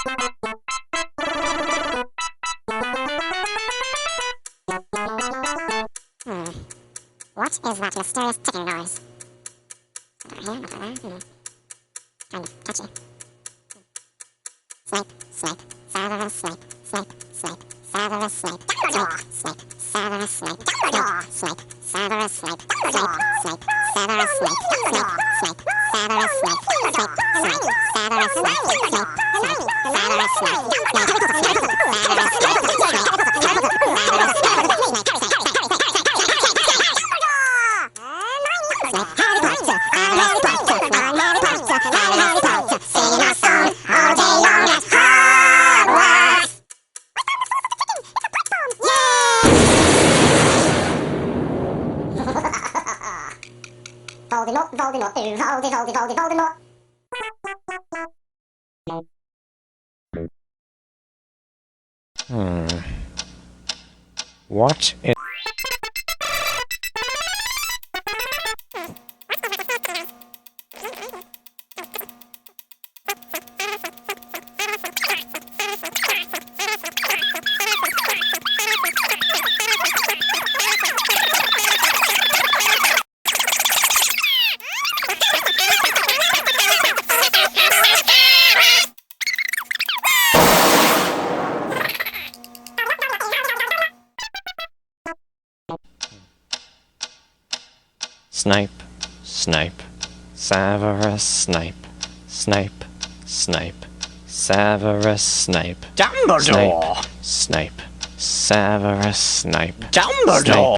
What is that mysterious ticking noise? Kind of touchy. Snape, Snape, Severus Snape, Snape, Snape, Severus Snape, Dumbledore, Snape, Severus Snape, Dumbledore, Snape, Severus Snape, Dumbledore, Snape, Severus Snape, Dumbledore, Snape, Severus Snape, Snape, Snape, Severus Snape, Snape, Severus Snape, Voldemort, Voldemort, Voldemort, Voldemort. What in... Snape, Snape, Severus Snape, Snape, Snape, Severus Snape, Dumbledore! Snape, Severus Snape, Dumbledore!